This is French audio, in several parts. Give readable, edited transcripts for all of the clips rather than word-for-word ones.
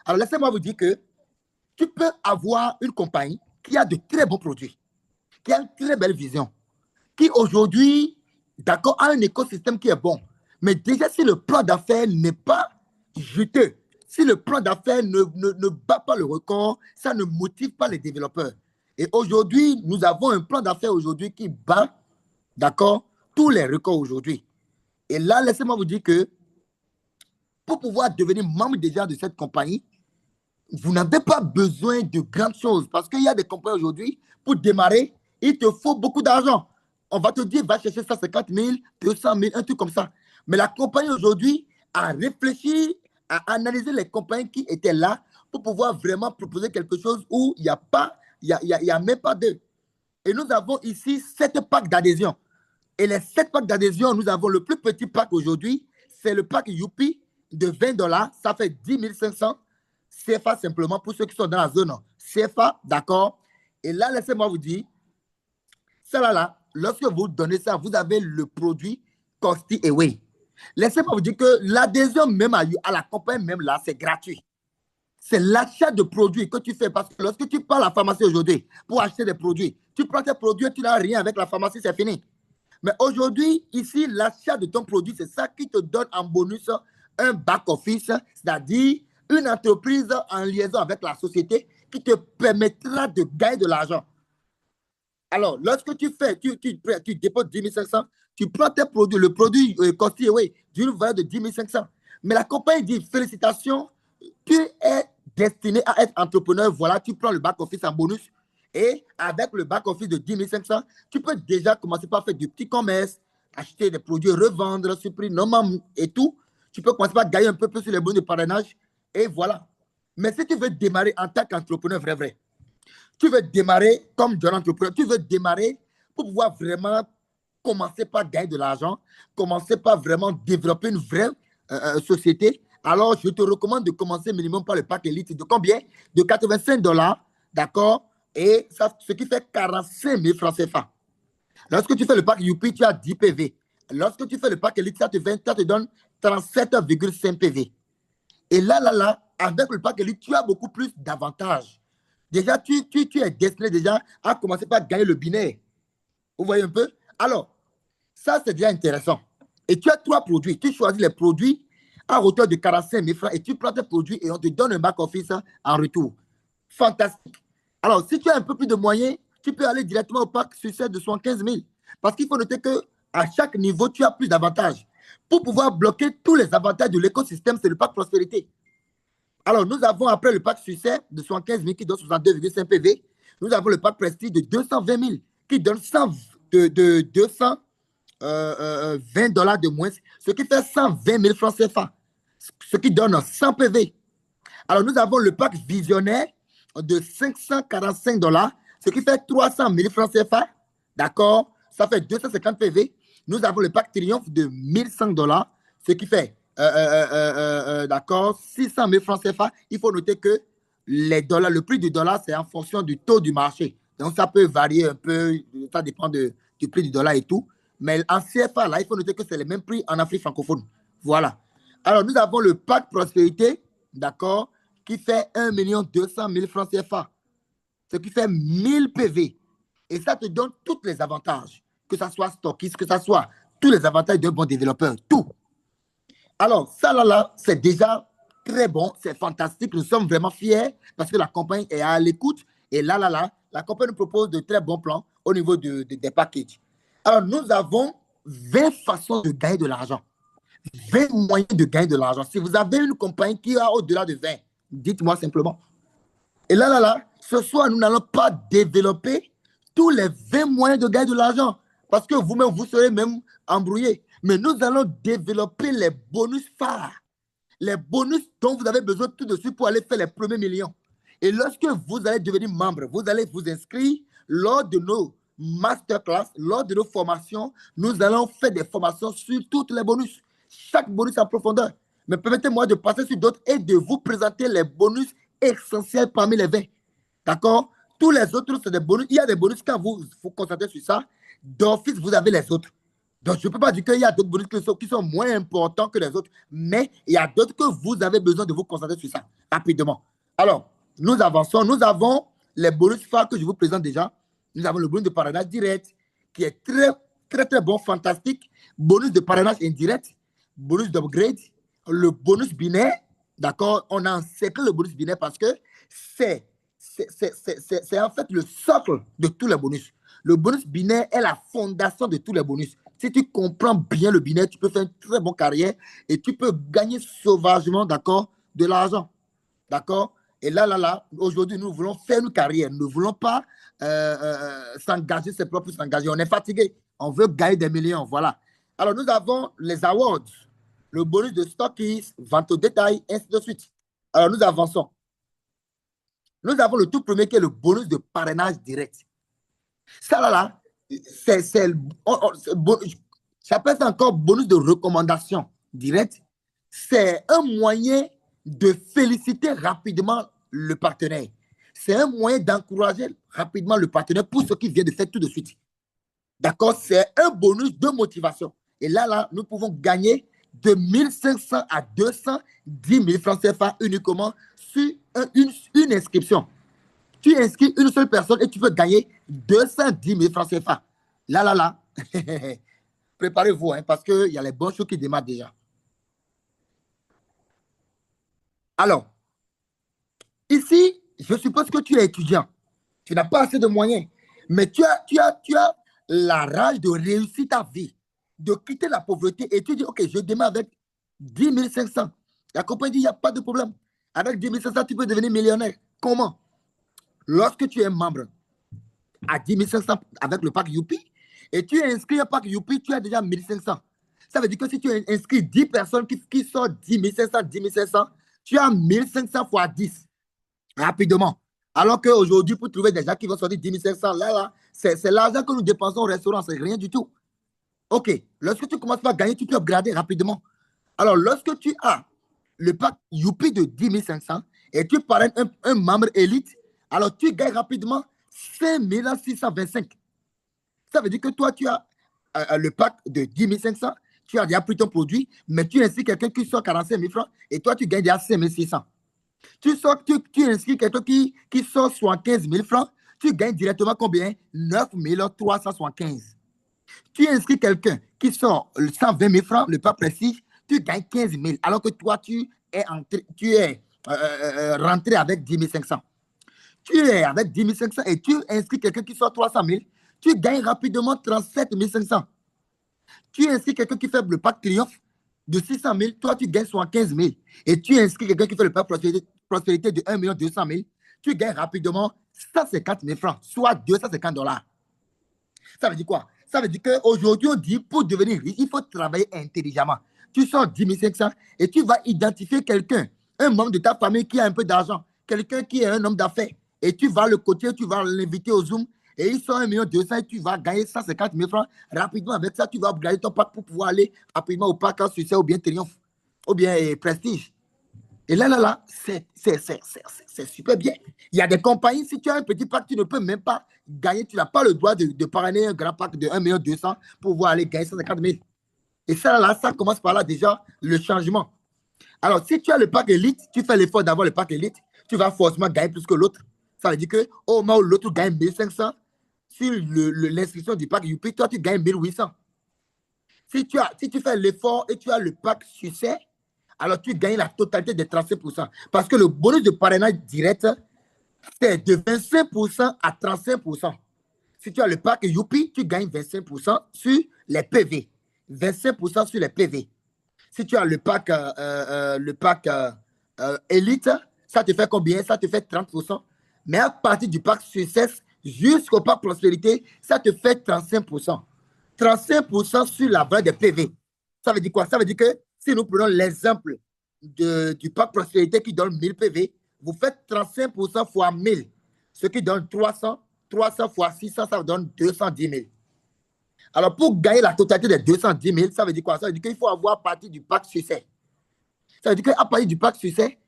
Alors, laissez-moi vous dire que tu peux avoir une compagnie qui a de très bons produits, qui a une très belle vision, qui aujourd'hui, d'accord, a un écosystème qui est bon. Mais déjà, si le plan d'affaires n'est pas juteux, si le plan d'affaires ne bat pas le record, ça ne motive pas les développeurs. Et aujourd'hui, nous avons un plan d'affaires aujourd'hui qui bat, d'accord, tous les records aujourd'hui. Et là, laissez-moi vous dire que pour pouvoir devenir membre déjà de cette compagnie, vous n'avez pas besoin de grandes choses parce qu'il y a des compagnies aujourd'hui, pour démarrer, il te faut beaucoup d'argent. On va te dire, va chercher 150 000, 200 000, un truc comme ça. Mais la compagnie aujourd'hui a réfléchi, a analysé les compagnies qui étaient là pour pouvoir vraiment proposer quelque chose où il n'y a pas, il y a même pas d'eux. Et nous avons ici 7 packs d'adhésion. Et les 7 packs d'adhésion, nous avons le plus petit pack aujourd'hui, c'est le pack Youpi de 20 dollars, ça fait 10 500 CFA simplement pour ceux qui sont dans la zone CFA, d'accord? Et là, laissez-moi vous dire, ça là, lorsque vous donnez ça, vous avez le produit Costi Away. Laissez-moi vous dire que l'adhésion même à la compagnie même là, c'est gratuit. C'est l'achat de produits que tu fais parce que lorsque tu pars à la pharmacie aujourd'hui pour acheter des produits, tu prends tes produits, tu n'as rien avec la pharmacie, c'est fini. Mais aujourd'hui, ici, l'achat de ton produit, c'est ça qui te donne en bonus un back-office, c'est-à-dire une entreprise en liaison avec la société qui te permettra de gagner de l'argent. Alors, lorsque tu fais, tu déposes 10 500, tu prends tes produits, le produit Costi Away, d'une valeur de 10 500. Mais la compagnie dit, félicitations, tu es destiné à être entrepreneur, voilà, tu prends le back-office en bonus. Et avec le back-office de 10 500, tu peux déjà commencer par faire du petit commerce, acheter des produits, revendre, supprimer normal et tout. Tu peux commencer par gagner un peu plus sur les bonus de parrainage. Et voilà. Mais si tu veux démarrer en tant qu'entrepreneur vrai, tu veux démarrer comme jeune entrepreneur, tu veux démarrer pour pouvoir vraiment commencer par gagner de l'argent, commencer par vraiment développer une vraie société, alors je te recommande de commencer minimum par le pack Elite de combien? De 85 dollars, d'accord? Et ça, ce qui fait 45 000 francs CFA. Lorsque tu fais le pack Youpi, tu as 10 PV. Lorsque tu fais le pack Elite, ça te donne 37,5 PV. Et là, avec le pack Elite, tu as beaucoup plus d'avantages. Déjà, tu es destiné déjà à commencer par gagner le binaire. Vous voyez un peu? Alors, ça, c'est déjà intéressant. Et tu as 3 produits. Tu choisis les produits à hauteur de 45 000 francs et tu prends tes produits et on te donne un back-office en retour. Fantastique. Alors, si tu as un peu plus de moyens, tu peux aller directement au pack succès de 75 000. Parce qu'il faut noter qu'à chaque niveau, tu as plus d'avantages. Pour pouvoir bloquer tous les avantages de l'écosystème, c'est le pack prospérité. Alors, nous avons après le pack succès de 75 000 qui donne 62,5 PV. Nous avons le pack prestige de 220 000 qui donne 220 dollars de moins, ce qui fait 120 000 francs CFA, ce qui donne 100 PV. Alors, nous avons le pack visionnaire de 545 dollars, ce qui fait 300 000 francs CFA. D'accord? Ça fait 250 PV. Nous avons le pack triomphe de 1100 dollars, ce qui fait d'accord, 600 000 francs CFA. Il faut noter que les dollars, le prix du dollar, c'est en fonction du taux du marché. Donc, ça peut varier un peu, ça dépend du prix du dollar et tout. Mais en CFA, là, il faut noter que c'est le même prix en Afrique francophone. Voilà. Alors, nous avons le pack prospérité, d'accord, qui fait 1 200 000 francs CFA, ce qui fait 1000 PV. Et ça te donne tous les avantages, que ce soit stockiste, que ce soit tous les avantages d'un bon développeur, tout. Alors, ça là, c'est déjà très bon, c'est fantastique. Nous sommes vraiment fiers parce que la compagnie est à l'écoute. Et là, la compagnie nous propose de très bons plans au niveau des packages. Alors, nous avons 20 façons de gagner de l'argent. 20 moyens de gagner de l'argent. Si vous avez une compagnie qui a au-delà de 20, dites-moi simplement. Et là, ce soir, nous n'allons pas développer tous les 20 moyens de gagner de l'argent parce que vous-même, vous serez même embrouillé. Mais nous allons développer les bonus phares, les bonus dont vous avez besoin tout de suite pour aller faire les premiers millions. Et lorsque vous allez devenir membre, vous allez vous inscrire lors de nos masterclass, lors de nos formations. Nous allons faire des formations sur tous les bonus, chaque bonus en profondeur. Mais permettez-moi de passer sur d'autres et de vous présenter les bonus essentiels parmi les 20. D'accord? Tous les autres, c'est des bonus. Il y a des bonus quand vous vous concentrez sur ça. D'office, vous avez les autres. Donc, je ne peux pas dire qu'il y a d'autres bonus qui sont moins importants que les autres, mais il y a d'autres que vous avez besoin de vous concentrer sur ça rapidement. Alors, nous avançons. Nous avons les bonus phares que je vous présente déjà. Nous avons le bonus de parrainage direct, qui est très, très, très bon, fantastique. Bonus de parrainage indirect, bonus d'upgrade, le bonus binaire. D'accord? On a encerclé le bonus binaire parce que c'est en fait le socle de tous les bonus. Le bonus binaire est la fondation de tous les bonus. Si tu comprends bien le binaire, tu peux faire une très bonne carrière et tu peux gagner sauvagement, d'accord, de l'argent. D'accord? Et là, aujourd'hui, nous voulons faire une carrière. Nous ne voulons pas s'engager, c'est propre s'engager. On est fatigué. On veut gagner des millions. Voilà. Alors, nous avons les awards, le bonus de stockist, vente au détail, ainsi de suite. Alors, nous avançons. Nous avons le tout premier qui est le bonus de parrainage direct. Ça, j'appelle ça encore bonus de recommandation directe. C'est un moyen de féliciter rapidement le partenaire. C'est un moyen d'encourager rapidement le partenaire pour ce qu'il vient de faire tout de suite. D'accord? C'est un bonus de motivation. Et là, nous pouvons gagner de 1500 à 210 000 francs CFA uniquement sur une inscription. Tu inscris une seule personne et tu peux gagner 210 000 francs CFA. Là. Préparez-vous, hein, parce qu'il y a les bonnes choses qui démarrent déjà. Alors, ici, je suppose que tu es étudiant. Tu n'as pas assez de moyens. Mais tu as la rage de réussir ta vie, de quitter la pauvreté. Et tu dis, OK, je démarre avec 10 500. La compagnie dit, il n'y a pas de problème. Avec 10 500, tu peux devenir millionnaire. Comment? Lorsque tu es membre à 10 500 avec le pack Youpi, et tu es inscrit au pack Youpi, tu as déjà 1500. Ça veut dire que si tu inscris 10 personnes qui sortent 10 500, tu as 1500 fois 10 rapidement. Alors qu'aujourd'hui, pour trouver des gens qui vont sortir 10 500, c'est l'argent que nous dépensons au restaurant, c'est rien du tout. OK, lorsque tu commences à gagner, tu peux upgrader rapidement. Alors, lorsque tu as le pack Youpi de 10 500 et tu parraines un membre élite, alors tu gagnes rapidement 5 625. Ça veut dire que toi, tu as le pack de 10 500, tu as déjà pris ton produit, mais tu inscris quelqu'un qui sort 45 000 francs et toi, tu gagnes déjà 5 600. Tu inscris quelqu'un qui sort 75 000 francs, tu gagnes directement combien? 9 375. Tu inscris quelqu'un qui sort 120 000 francs, le pack prestige, tu gagnes 15 000, alors que toi, tu es rentré avec 10 500. Tu es avec 10 500 et tu inscris quelqu'un qui sort 300 000, tu gagnes rapidement 37 500. Tu inscris quelqu'un qui fait le pack triomphe de 600 000, toi tu gagnes 75 000. Et tu inscris quelqu'un qui fait le pack prospérité de 1 200 000, tu gagnes rapidement 150 000 francs, soit 250 $. Ça veut dire quoi? Ça veut dire qu'aujourd'hui, on dit pour devenir riche, il faut travailler intelligemment. Tu sors 10 500 et tu vas identifier quelqu'un, un membre de ta famille qui a un peu d'argent, quelqu'un qui est un homme d'affaires. Et tu vas le coacher, tu vas l'inviter au Zoom. Et il sort 1 200 000 et tu vas gagner 150 000 francs. Rapidement, avec ça, tu vas upgrader ton pack pour pouvoir aller rapidement au pack en succès ou bien triomphe ou bien prestige. Et là, c'est super bien. Il y a des compagnies, si tu as un petit pack, tu ne peux même pas gagner, tu n'as pas le droit de parrainer un grand pack de 1 200 000 pour pouvoir aller gagner 150 000. Et ça commence par là déjà, le changement. Alors, si tu as le pack élite, tu fais l'effort d'avoir le pack élite, tu vas forcément gagner plus que l'autre. Ça veut dire qu'au moment où l'autre gagne 1500, sur l'inscription du pack Youpi, toi, tu gagnes 1800. Si tu fais l'effort et tu as le pack succès, alors tu gagnes la totalité des 35%. Parce que le bonus de parrainage direct, c'est de 25% à 35%. Si tu as le pack Youpi, tu gagnes 25% sur les PV. 25% sur les PV. Si tu as le pack Elite, ça te fait combien? Ça te fait 30%. Mais à partir du pack Success jusqu'au pack Prospérité, ça te fait 35%. 35% sur la valeur des PV. Ça veut dire quoi? Ça veut dire que si nous prenons l'exemple du pack Prospérité qui donne 1000 PV, vous faites 35% fois 1000, ce qui donne 300. 300 fois 600, ça vous donne 210 000. Alors, pour gagner la totalité des 210 000, ça veut dire quoi? Ça veut dire qu'il faut avoir partie du pack succès. Ça veut dire qu'à partir du pack succès,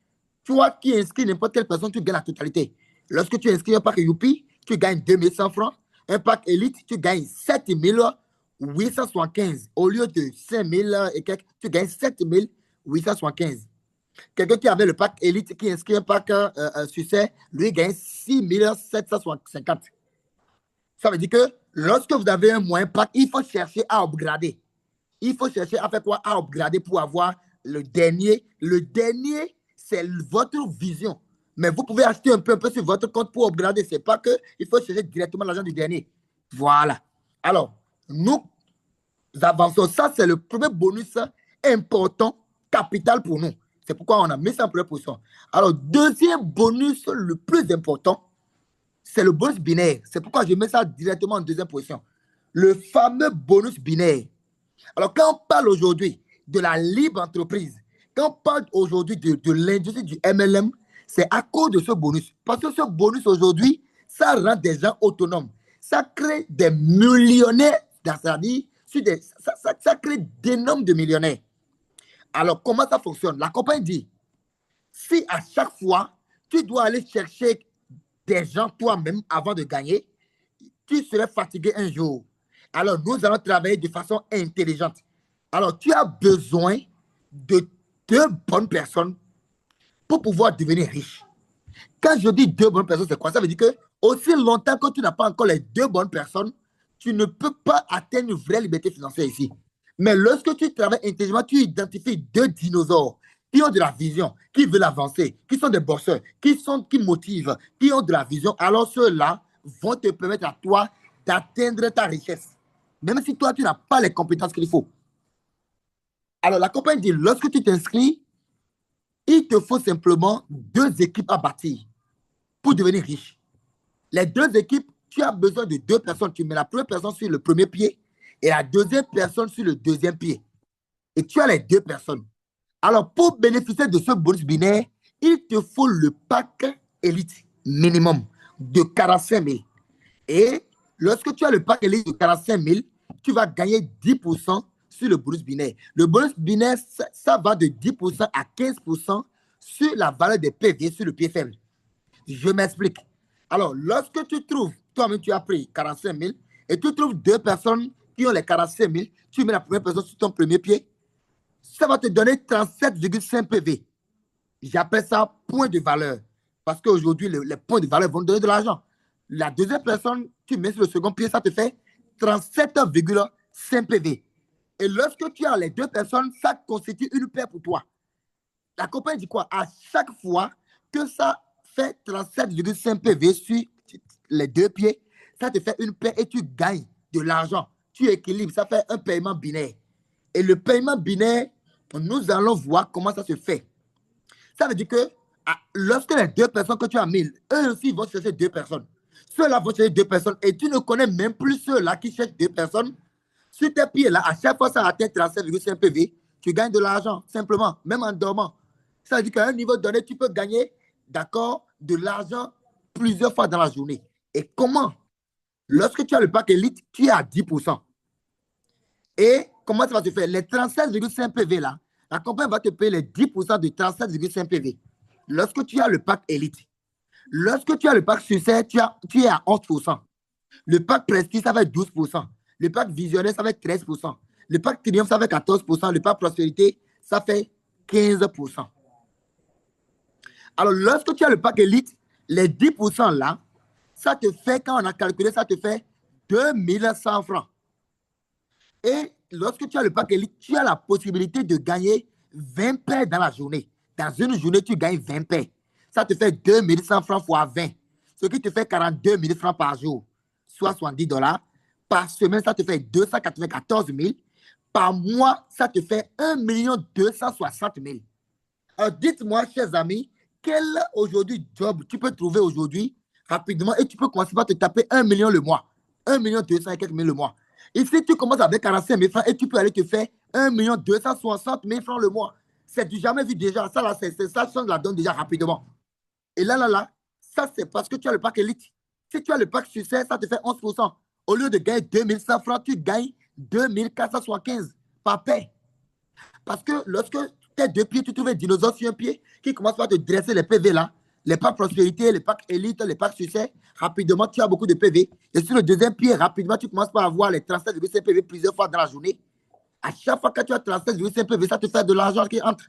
toi qui inscris n'importe quelle personne, tu gagnes la totalité. Lorsque tu inscris un pack Youpi, tu gagnes 2100 francs. Un pack Elite, tu gagnes 7 000 875. Au lieu de 5000 et quelques, tu gagnes 7875. Quelqu'un qui avait le pack élite, qui inscrit un pack succès, lui gagne 6750. Ça veut dire que lorsque vous avez un moyen pack, il faut chercher à upgrader. Il faut chercher à faire quoi? À upgrader pour avoir le dernier. Le dernier, c'est votre vision. Mais vous pouvez acheter un peu sur votre compte pour upgrader. Ce n'est pas qu'il faut chercher directement l'argent du dernier. Voilà. Alors, nous avançons. Ça, c'est le premier bonus important, capital pour nous. C'est pourquoi on a mis ça en première position. Alors, deuxième bonus le plus important, c'est le bonus binaire. C'est pourquoi je mets ça directement en deuxième position. Le fameux bonus binaire. Alors, quand on parle aujourd'hui de la libre entreprise, quand on parle aujourd'hui de l'industrie du MLM, c'est à cause de ce bonus. Parce que ce bonus aujourd'hui, ça rend des gens autonomes. Ça crée des millionnaires, c'est-à-dire ça crée d'énormes de millionnaires. Alors, comment ça fonctionne? La compagnie dit, si à chaque fois, tu dois aller chercher des gens toi-même avant de gagner, tu serais fatigué un jour. Alors, nous allons travailler de façon intelligente. Alors, tu as besoin de deux bonnes personnes pour pouvoir devenir riche. Quand je dis deux bonnes personnes, c'est quoi? Ça veut dire que aussi longtemps que tu n'as pas encore les deux bonnes personnes, tu ne peux pas atteindre une vraie liberté financière ici. Mais lorsque tu travailles intelligemment, tu identifies deux dinosaures qui ont de la vision, qui veulent avancer, qui sont des bosseurs, qui motivent, qui ont de la vision. Alors ceux-là vont te permettre à toi d'atteindre ta richesse. Même si toi, tu n'as pas les compétences qu'il faut. Alors la compagnie dit, lorsque tu t'inscris, il te faut simplement deux équipes à bâtir pour devenir riche. Les deux équipes, tu as besoin de deux personnes. Tu mets la première personne sur le premier pied et la deuxième personne sur le deuxième pied. Et tu as les deux personnes. Alors, pour bénéficier de ce bonus binaire, il te faut le pack élite minimum de 45 000. Et lorsque tu as le pack élite de 45 000, tu vas gagner 10% sur le bonus binaire. Le bonus binaire, ça va de 10% à 15% sur la valeur des PV sur le pied faible. Je m'explique. Alors, lorsque tu trouves, toi-même tu as pris 45 000 et tu trouves deux personnes qui ont les 45 000, tu mets la première personne sur ton premier pied, ça va te donner 37,5 PV. J'appelle ça point de valeur. Parce qu'aujourd'hui, les points de valeur vont te donner de l'argent. La deuxième personne, tu mets sur le second pied, ça te fait 37,5 PV. Et lorsque tu as les deux personnes, ça constitue une paire pour toi. La compagnie dit quoi? À chaque fois que ça fait 37,5 PV sur les deux pieds, ça te fait une paire et tu gagnes de l'argent. Tu équilibres, ça fait un paiement binaire. Et le paiement binaire, nous allons voir comment ça se fait. Ça veut dire que lorsque les deux personnes que tu as mis, eux aussi vont chercher deux personnes. Ceux-là vont chercher deux personnes et tu ne connais même plus ceux-là qui cherchent deux personnes. Sur tes pieds-là, à chaque fois ça atteint 37,5 PV, tu gagnes de l'argent, simplement, même en dormant. Ça veut dire qu'à un niveau donné, tu peux gagner, d'accord, de l'argent plusieurs fois dans la journée. Et comment? Lorsque tu as le pack élite, tu es à 10%. Et comment ça va se faire? Les 37,5 PV là, la compagnie va te payer les 10% de 37,5 PV. Lorsque tu as le pack élite, lorsque tu as le pack succès, tu es à 11%. Le pack prestige, ça va être 12%. Le pack visionnaire, ça va être 13%. Le pack triomphe, ça va être 14%. Le pack prospérité, ça fait 15%. Alors, lorsque tu as le pack élite, les 10% là, ça te fait, quand on a calculé, ça te fait 2100 francs. Et lorsque tu as le pack élite, tu as la possibilité de gagner 20 paires dans la journée. Dans une journée, tu gagnes 20 paires. Ça te fait 2100 francs fois 20, ce qui te fait 42 000 francs par jour, soit 70 $. Par semaine, ça te fait 294 000. Par mois, ça te fait 1 260 000. Alors, dites-moi, chers amis, quel aujourd'hui job tu peux trouver aujourd'hui rapidement et tu peux commencer par te taper 1 million le mois. 1 200 et quelques mille le mois. Ici, tu commences avec 45 000 francs et tu peux aller te faire 1 260 000 francs le mois. C'est du jamais vu déjà. Ça, là, c'est ça, ça la donne déjà rapidement. Et là, ça, c'est parce que tu as le pack élite. Si tu as le pack succès, ça te fait 11%. Au lieu de gagner 2100 francs, tu gagnes 2475 par paire. Parce que lorsque tes deux pieds, tu trouves un dinosaure sur un pied qui commence par te dresser les PV là, les packs prospérité, les packs élite, les packs succès, rapidement, tu as beaucoup de PV. Et sur le deuxième pied, rapidement, tu commences par avoir les 37,5 PV plusieurs fois dans la journée. À chaque fois que tu as 37,5 PV, ça te fait de l'argent qui entre.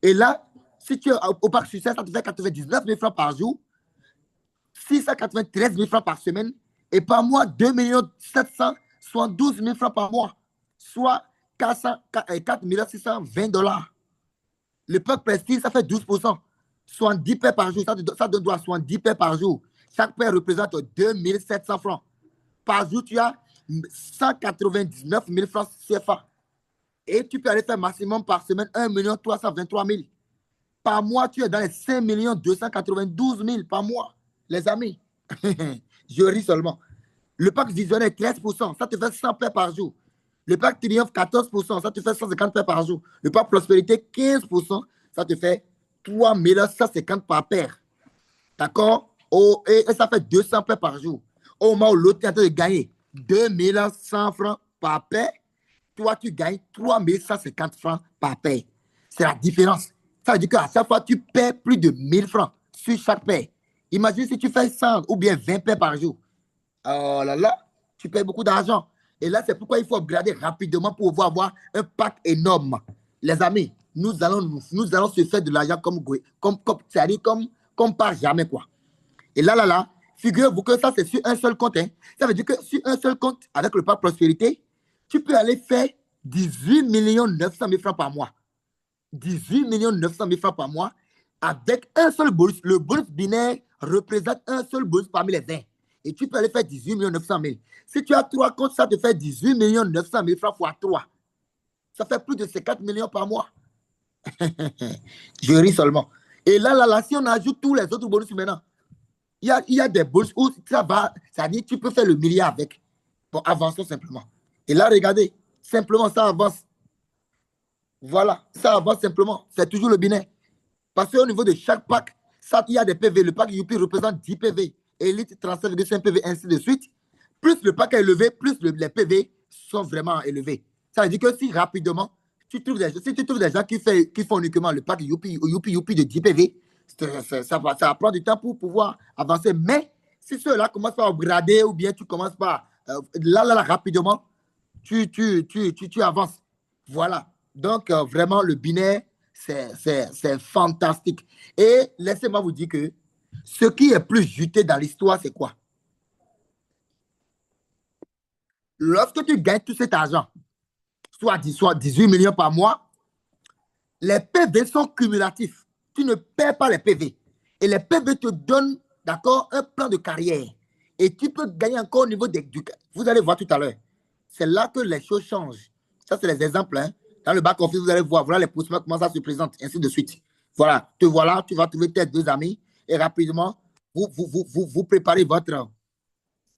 Et là, si tu es au pack succès, ça te fait 99 000 francs par jour, 693 000 francs par semaine, et par mois, 2 772 000 francs par mois, soit 4 620 $. Le pack prestige, ça fait 12%. 70 paires par jour, ça donne droit à 70 paires par jour. Chaque paire représente 2 700 francs. Par jour, tu as 199 000 francs CFA. Et tu peux aller faire maximum par semaine 1 323 000. Par mois, tu es dans les 5 292 000 par mois, les amis. Je ris seulement. Le pack visionnaire, 13%, ça te fait 100 paires par jour. Le pack triomphe, 14%, ça te fait 150 paires par jour. Le pack prospérité, 15%, ça te fait 3 150 par paire. D'accord? Oh, et ça fait 200 paires par jour. Au moment où l'autre est en train de gagner 2 100 francs par paire, toi, tu gagnes 3 150 francs par paire. C'est la différence. Ça veut dire qu'à chaque fois, tu paies plus de 1000 francs sur chaque paire. Imagine si tu fais 100 ou bien 20 paires par jour. Oh là là, tu payes beaucoup d'argent. Et là, c'est pourquoi il faut upgrader rapidement pour pouvoir avoir un pack énorme. Les amis, nous allons se faire de l'argent comme pas jamais, quoi. Et là, figurez-vous que ça, c'est sur un seul compte. Hein. Ça veut dire que sur un seul compte, avec le pack prospérité, tu peux aller faire 18 900 000 francs par mois. 18 900 000 francs par mois avec un seul bonus. Le bonus binaire représente un seul bonus parmi les 20. Et tu peux aller faire 18 900 000. Si tu as 3 comptes, ça te fait 18 900 000 francs fois 3. Ça fait plus de 50 millions par mois. Je ris seulement. Et là, si on ajoute tous les autres bonus maintenant, il y a des bonus où ça va, ça dit tu peux faire le milliard avec. Bon, avançons simplement. Et là, regardez, simplement, ça avance. Voilà, ça avance simplement. C'est toujours le binaire. Parce qu'au niveau de chaque pack, ça, il y a des PV. Le pack Youpi représente 10 PV. Elite 37,5 PV, ainsi de suite. Plus le pack est élevé, plus les PV sont vraiment élevés. Ça veut dire que si rapidement, si tu trouves des gens qui font uniquement le pack Youpi de 10 PV, ça va prendre du temps pour pouvoir avancer. Mais si ceux-là commencent par upgrader ou bien tu commences par là, rapidement, tu avances. Voilà. Donc, vraiment, le binaire, c'est fantastique. Et laissez-moi vous dire que ce qui est plus juteux dans l'histoire, c'est quoi? Lorsque tu gagnes tout cet argent, soit 18 millions par mois, les PV sont cumulatifs. Tu ne perds pas les PV. Et les PV te donnent, d'accord, un plan de carrière. Et tu peux gagner encore au niveau du... Vous allez voir tout à l'heure. C'est là que les choses changent. Ça, c'est les exemples. Hein. Dans le back-office, vous allez voir, voilà les prospects, comment ça se présente, ainsi de suite. Voilà, tu vas trouver tes 2 amis et rapidement, vous préparez votre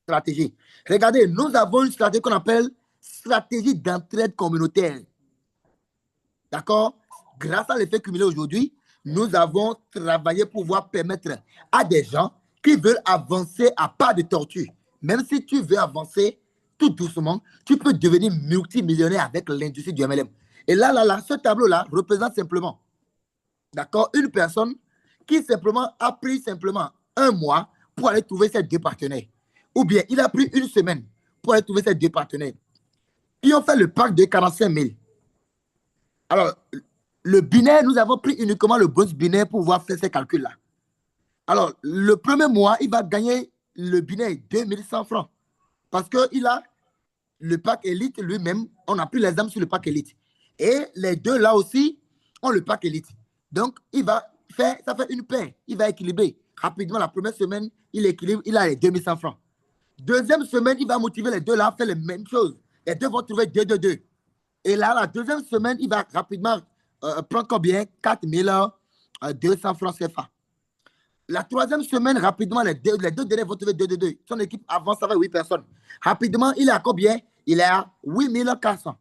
stratégie. Regardez, nous avons une stratégie qu'on appelle stratégie d'entraide communautaire. D'accord? Grâce à l'effet cumulé aujourd'hui, nous avons travaillé pour pouvoir permettre à des gens qui veulent avancer à pas de tortue. Même si tu veux avancer tout doucement, tu peux devenir multimillionnaire avec l'industrie du MLM. Et là, ce tableau-là représente simplement, d'accord, une personne qui simplement a pris simplement 1 mois pour aller trouver ses 2 partenaires. Ou bien, il a pris 1 semaine pour aller trouver ses 2 partenaires. Ils ont fait le pack de 45 000. Alors, le binaire, nous avons pris uniquement le bonus binaire pour pouvoir faire ces calculs-là. Alors, le premier mois, il va gagner le binaire 2100 francs. Parce qu'il a le pack élite lui-même, on a pris l'exemple sur le pack élite. Et les deux là aussi ont le pack élite. Donc, ça fait une paire. Il va équilibrer. Rapidement, la première semaine, il équilibre, il a les 2100 francs. Deuxième semaine, il va motiver les deux là à faire les mêmes choses. Les deux vont trouver 2. Et là, la deuxième semaine, il va rapidement prendre combien? 4 200 francs CFA. La troisième semaine, rapidement, les deux derniers vont trouver 2. Son équipe avance avec 8 personnes. Rapidement, il est à combien? Il est à 8 400.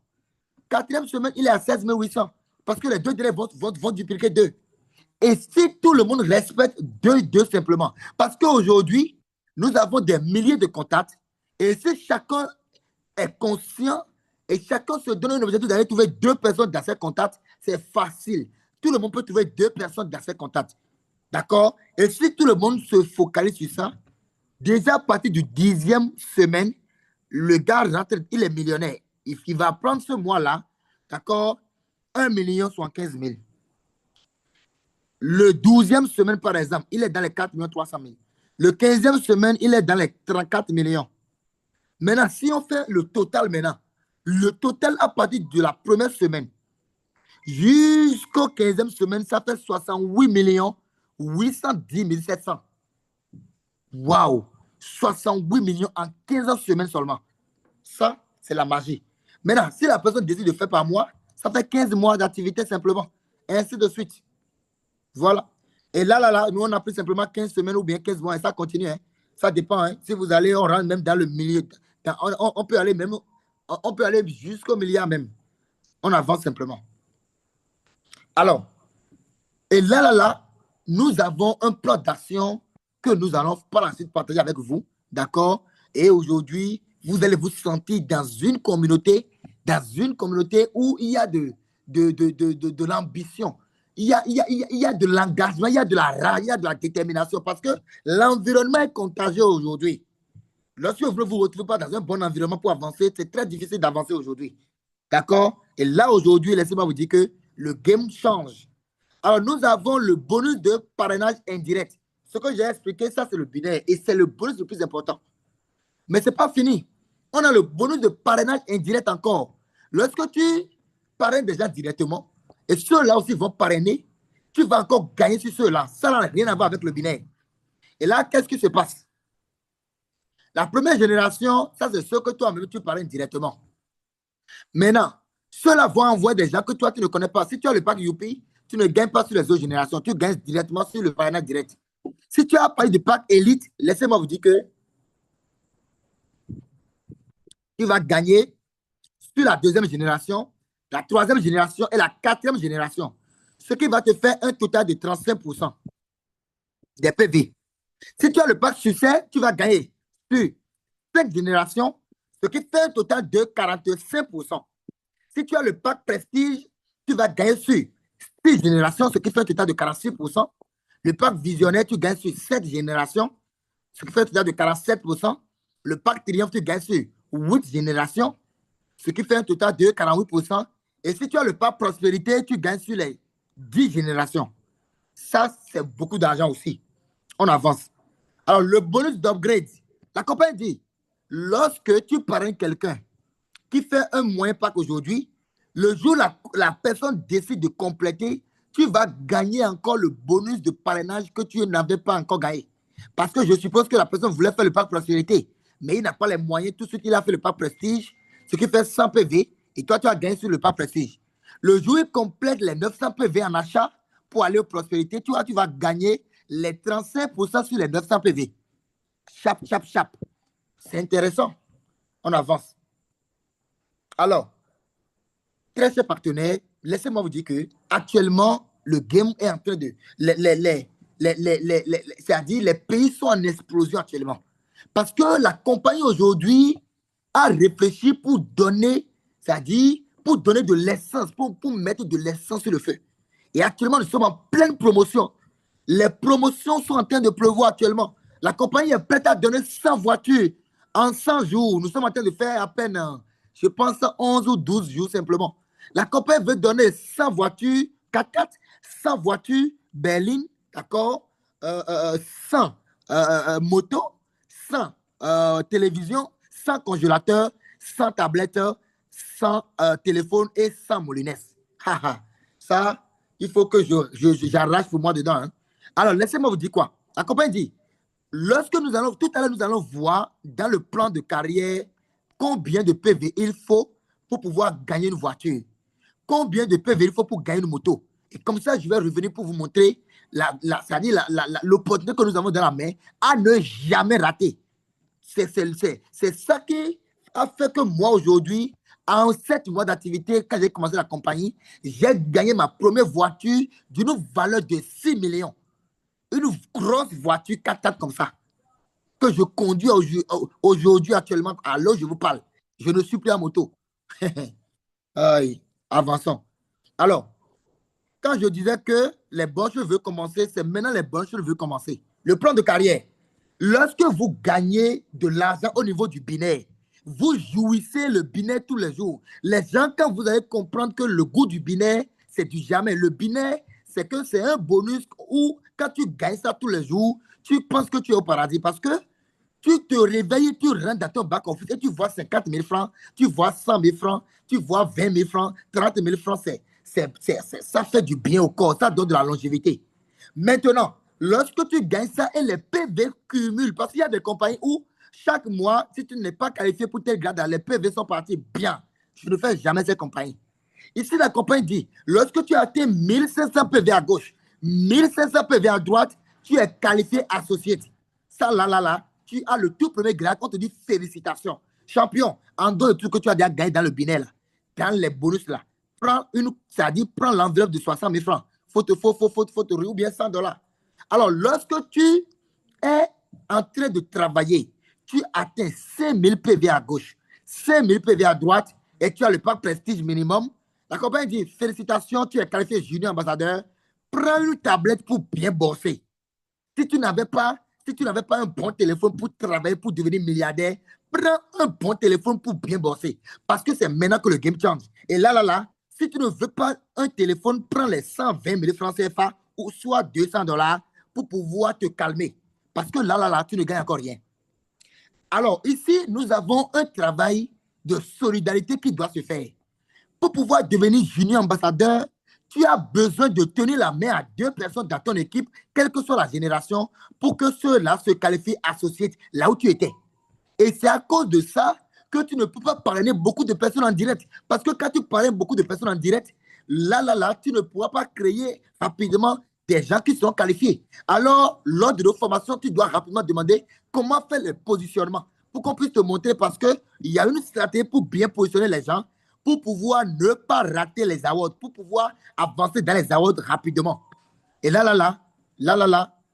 Quatrième semaine, il est à 16 800. Parce que les deux derniers vont dupliquer 2. Et si tout le monde respecte 2 simplement, parce qu'aujourd'hui, nous avons des milliers de contacts, et si chacun est conscient et chacun se donne un objectif d'aller trouver 2 personnes dans ses contacts, c'est facile. Tout le monde peut trouver 2 personnes dans ses contacts. D'accord? Et si tout le monde se focalise sur ça, déjà à partir du 10e semaine, le gars rentre, il est millionnaire. Il va prendre ce mois-là, d'accord, 1 million 75 000. Le 12e semaine, par exemple, il est dans les 4 300 000. Le 15e semaine, il est dans les 34 millions. Maintenant, si on fait le total maintenant, le total à partir de la première semaine jusqu'au 15e semaine, ça fait 68 810 700. Waouh! 68 millions en 15 semaines seulement. Ça, c'est la magie. Maintenant, si la personne décide de faire par mois, ça fait 15 mois d'activité simplement. Et ainsi de suite. Voilà. Et là, nous, on a pris simplement 15 semaines ou bien 15 mois et ça continue. Hein. Ça dépend. Hein. Si vous allez, on rentre même dans le milieu. On peut aller même, on peut aller jusqu'au milliard même. On avance simplement. Alors, et là, nous avons un plan d'action que nous allons par la suite partager avec vous. D'accord? Et aujourd'hui, vous allez vous sentir dans une communauté où il y a de l'ambition. Il y a de l'engagement, il y a de la rage, il y a de la détermination parce que l'environnement est contagieux aujourd'hui. Lorsque vous ne vous retrouvez pas dans un bon environnement pour avancer, c'est très difficile d'avancer aujourd'hui. D'accord? Et là, aujourd'hui, laissez-moi vous dire que le game change. Alors, nous avons le bonus de parrainage indirect. Ce que j'ai expliqué, ça, c'est le binaire. Et c'est le bonus le plus important. Mais ce n'est pas fini. On a le bonus de parrainage indirect encore. Lorsque tu parraines déjà directement, et ceux-là aussi vont parrainer, tu vas encore gagner sur ceux-là. Ça n'a rien à voir avec le binaire. Et là, qu'est-ce qui se passe? La première génération, ça, c'est ceux que toi-même, tu parraines directement. Maintenant, ceux-là vont envoyer des gens que toi, tu ne connais pas. Si tu as le pack Youpi, tu ne gagnes pas sur les autres générations. Tu gagnes directement sur le parrainage direct. Si tu as parlé du pack Elite, laissez-moi vous dire que tu vas gagner sur la deuxième génération, la troisième génération et la quatrième génération. Ce qui va te faire un total de 35% des PV. Si tu as le pack succès, tu vas gagner sur 5 générations, ce qui fait un total de 45%. Si tu as le pack prestige, tu vas gagner sur 6 générations, ce qui fait un total de 46%. Le pack visionnaire, tu gagnes sur 7 générations, ce qui fait un total de 47%. Le pack triomphe, tu gagnes sur 8 générations, ce qui fait un total de 48%. Et si tu as le pack prospérité, tu gagnes sur les 10 générations. Ça, c'est beaucoup d'argent aussi. On avance. Alors, le bonus d'upgrade, la compagnie dit, lorsque tu parraines quelqu'un qui fait un moyen pack aujourd'hui, le jour où la personne décide de compléter, tu vas gagner encore le bonus de parrainage que tu n'avais pas encore gagné. Parce que je suppose que la personne voulait faire le pack prospérité, mais il n'a pas les moyens. Tout de suite, il a fait le pack prestige, ce qui fait 100 PV, et toi, tu as gagné sur le pack prestige. Le jour où il complète les 900 PV en achat pour aller au prospérité, tu vas gagner les 35% sur les 900 PV. Chap, chap, chap. C'est intéressant. On avance. Alors, très chers partenaires, laissez-moi vous dire que actuellement, le game est en train de. C'est-à-dire, les pays sont en explosion actuellement. Parce que la compagnie aujourd'hui a réfléchi pour donner, c'est-à-dire, pour donner de l'essence, pour mettre de l'essence sur le feu. Et actuellement, nous sommes en pleine promotion. Les promotions sont en train de pleuvoir actuellement. La compagnie est prête à donner 100 voitures en 100 jours. Nous sommes en train de faire à peine, je pense, 11 ou 12 jours simplement. La compagnie veut donner 100 voitures 4x4, 100 voitures berlines, d'accord, 100 motos, 100 télévisions, 100 congélateurs, 100 tablettes, 100 téléphones et 100 molinets. Ça, il faut que j'arrache pour moi dedans. Hein. Alors, laissez-moi vous dire quoi. La compagnie dit, lorsque tout à l'heure, nous allons voir dans le plan de carrière combien de PV il faut pour pouvoir gagner une voiture. Combien de PV il faut pour gagner une moto. Et comme ça, je vais revenir pour vous montrer l'opportunité que nous avons dans la main à ne jamais rater. C'est ça qui a fait que moi, aujourd'hui, en 7 mois d'activité, quand j'ai commencé la compagnie, j'ai gagné ma première voiture d'une valeur de 6 millions. Une grosse voiture 4x4 comme ça, que je conduis aujourd'hui actuellement, à l'heure où je vous parle. Je ne suis plus à moto. Aïe, avançons. Alors, Quand je disais que les bons cheveux veulent commencer, c'est maintenant les bons cheveux veulent commencer. Le plan de carrière. Lorsque vous gagnez de l'argent au niveau du binaire, vous jouissez le binaire tous les jours. Les gens, quand vous allez comprendre que le goût du binaire, c'est du jamais. Le binaire, c'est que c'est un bonus où, quand tu gagnes ça tous les jours, tu penses que tu es au paradis parce que tu te réveilles, tu rentres dans ton back-office et tu vois 50 000 francs, tu vois 100 000 francs, tu vois 20 000 francs, 30 000 francs. Ça fait du bien au corps, ça donne de la longévité. Maintenant, lorsque tu gagnes ça et les PV cumulent, parce qu'il y a des compagnies où chaque mois, si tu n'es pas qualifié pour tel grade, les PV sont partis bien. Je ne fais jamais cette compagnie. Ici, la compagnie dit, lorsque tu as atteint 1500 PV à gauche, 1500 PV à droite, tu es qualifié associé. Ça, là, tu as le tout premier grade, on te dit félicitations. Champion, en dehors de tout que tu as déjà gagné dans le binaire, là, dans les bonus, là, c'est-à-dire prends l'enveloppe de 60 000 francs, faut te ou bien 100 $. Alors, lorsque tu es en train de travailler, tu atteins 5 000 PV à gauche, 5 000 PV à droite, et tu as le pack prestige minimum, la compagnie dit félicitations, tu es qualifié junior ambassadeur, prends une tablette pour bien bosser. Si tu n'avais pas un bon téléphone pour travailler, pour devenir milliardaire, prends un bon téléphone pour bien bosser. Parce que c'est maintenant que le game change. Et là, si tu ne veux pas un téléphone, prends les 120 000 francs CFA ou soit 200 $ pour pouvoir te calmer. Parce que là, tu ne gagnes encore rien. Alors, ici, nous avons un travail de solidarité qui doit se faire. Pour pouvoir devenir junior ambassadeur, tu as besoin de tenir la main à 2 personnes dans ton équipe, quelle que soit la génération, pour que ceux-là se qualifient associés là où tu étais. Et c'est à cause de ça que tu ne peux pas parrainer beaucoup de personnes en direct. Parce que quand tu parraines beaucoup de personnes en direct, là, tu ne pourras pas créer rapidement des gens qui seront qualifiés. Alors, lors de nos formations, tu dois rapidement demander comment faire le positionnement pour qu'on puisse te montrer parce qu'il y a une stratégie pour bien positionner les gens, pour pouvoir ne pas rater les awards, pour pouvoir avancer dans les awards rapidement. Et là,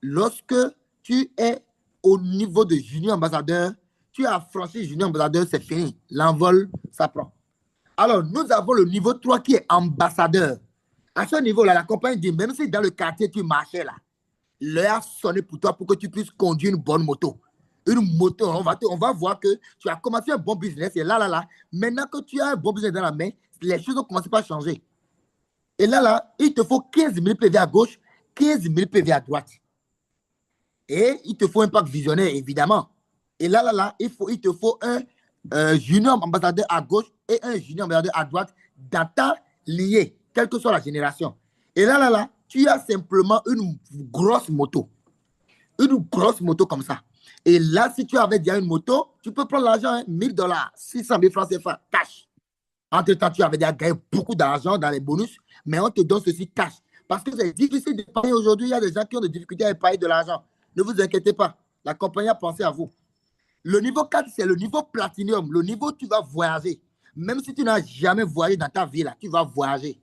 lorsque tu es au niveau de junior ambassadeur, tu as franchi junior ambassadeur, c'est fini. L'envol, ça prend. Alors, nous avons le niveau 3 qui est ambassadeur. À ce niveau-là, la compagnie dit, même si dans le quartier tu marchais là, l'heure a sonné pour toi pour que tu puisses conduire une bonne moto. Une moto, on va voir que tu as commencé un bon business et là, maintenant que tu as un bon business dans la main, les choses ont commencé à changer. Et là, il te faut 15 000 PV à gauche, 15 000 PV à droite. Et il te faut un pack visionnaire, évidemment. Et là, il te faut un junior ambassadeur à gauche et un junior ambassadeur à droite, data lié, quelle que soit la génération. Et là, tu as simplement une grosse moto. Une grosse moto comme ça. Et là, si tu avais déjà une moto, tu peux prendre l'argent, 1 000 $, 600 000 francs CFA, cash. Entre-temps, tu avais déjà gagné beaucoup d'argent dans les bonus, mais on te donne ceci cash. Parce que c'est difficile d'épargner aujourd'hui. Il y a des gens qui ont des difficultés à épargner de l'argent. Ne vous inquiétez pas. La compagnie a pensé à vous. Le niveau 4, c'est le niveau platinum. Le niveau où tu vas voyager. Même si tu n'as jamais voyagé dans ta vie, là, tu vas voyager.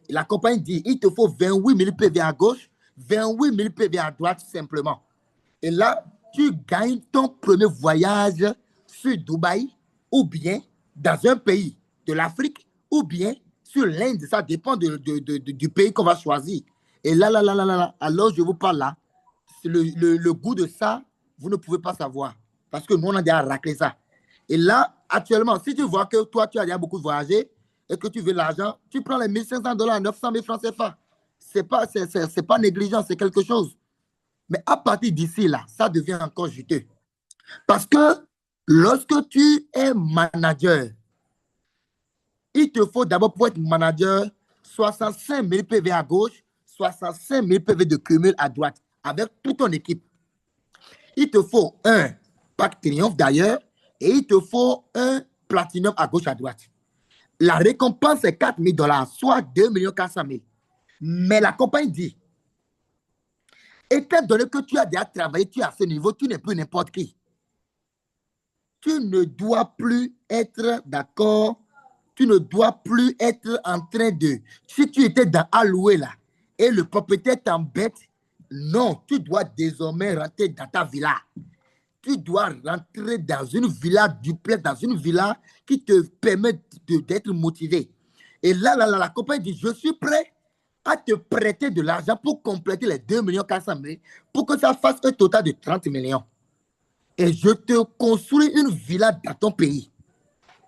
Et la compagnie dit, il te faut 28 000 PV à gauche, 28 000 PV à droite, simplement. Et là, tu gagnes ton premier voyage sur Dubaï ou bien dans un pays de l'Afrique ou bien sur l'Inde. Ça dépend du pays qu'on va choisir. Et là, alors je vous parle là, le goût de ça, vous ne pouvez pas savoir. Parce que nous, on a déjà raclé ça. Et là, actuellement, si tu vois que toi, tu as déjà beaucoup voyagé et que tu veux l'argent, tu prends les 1 500 $, 900 000 francs CFA. C'est pas négligent, c'est quelque chose. Mais à partir d'ici, là, ça devient encore juteux. Parce que lorsque tu es manager, il te faut d'abord pour être manager 65 000 PV à gauche, 65 000 PV de cumul à droite, avec toute ton équipe. Il te faut un pack triomphe d'ailleurs, et il te faut un platinum à gauche à droite. La récompense est 4 000 $, soit 2 400 000. Mais la compagnie dit, étant donné que tu as déjà travaillé, tu es à ce niveau, tu n'es plus n'importe qui. Tu ne dois plus être d'accord, tu ne dois plus être en train de... Si tu étais dans Alloué là, et le propriétaire t'embête, non, tu dois désormais rentrer dans ta villa. Tu dois rentrer dans une villa duplex, dans une villa qui te permet d'être motivé. Et là, la compagnie dit, je suis prêt à te prêter de l'argent pour compléter les 2 400 000 pour que ça fasse un total de 30 millions. Et je te construis une villa dans ton pays.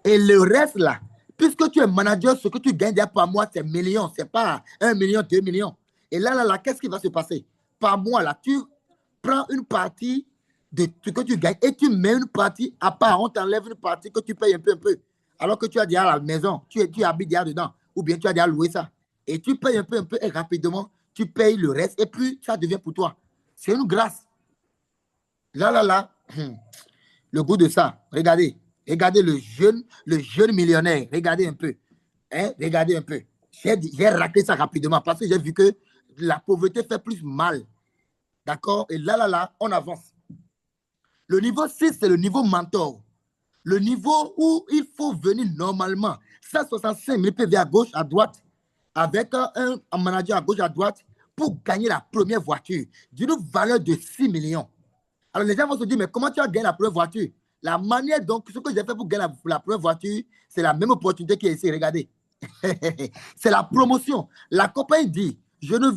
Et le reste là, puisque tu es manager, ce que tu gagnes par mois, c'est millions, c'est pas 1 million, 2 millions. Et là, qu'est-ce qui va se passer? Par mois, là, tu prends une partie de ce que tu gagnes et tu mets une partie à part. On t'enlève une partie que tu payes un peu. Alors que tu as déjà la maison, tu habites déjà dedans, ou bien tu as déjà loué ça. Et tu payes un peu, et rapidement, tu payes le reste, et puis ça devient pour toi. C'est une grâce. Là, le goût de ça. Regardez le jeune millionnaire. Regardez un peu. Hein? Regardez un peu. J'ai raclé ça rapidement parce que j'ai vu que la pauvreté fait plus mal. D'accord? Et là, on avance. Le niveau 6, c'est le niveau mentor. Le niveau où il faut venir normalement. 165 000 PV à gauche, à droite, avec un manager à gauche, à droite, pour gagner la première voiture d'une valeur de 6 millions. Alors les gens vont se dire, mais comment tu as gagné la première voiture? La manière, donc, ce que j'ai fait pour gagner la première voiture, c'est la même opportunité qui est ici. Regardez. C'est la promotion. La compagnie dit, je ne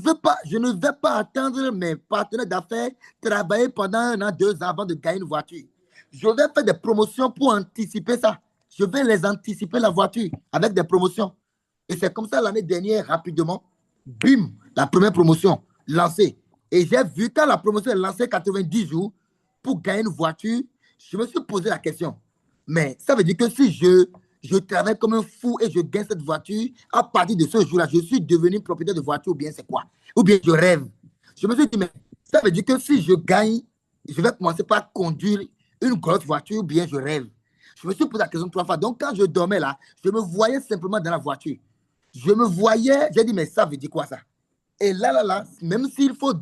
vais pas attendre mes partenaires d'affaires travailler pendant 1 an, 2 ans avant de gagner une voiture. Je vais faire des promotions pour anticiper ça. Je vais les anticiper la voiture avec des promotions. Et c'est comme ça l'année dernière, rapidement, bim, la première promotion lancée. Et j'ai vu quand la promotion est lancée 90 jours pour gagner une voiture, je me suis posé la question. Mais ça veut dire que si je travaille comme un fou et je gagne cette voiture, à partir de ce jour-là, je suis devenu propriétaire de voiture ou bien c'est quoi? Ou bien je rêve. Je me suis dit, mais ça veut dire que si je gagne, je vais commencer par conduire une grosse voiture ou bien je rêve. Je me suis posé la question 3 fois. Donc quand je dormais là, je me voyais simplement dans la voiture. Je me voyais, j'ai dit, mais ça veut dire quoi ça? Et là, même s'il faut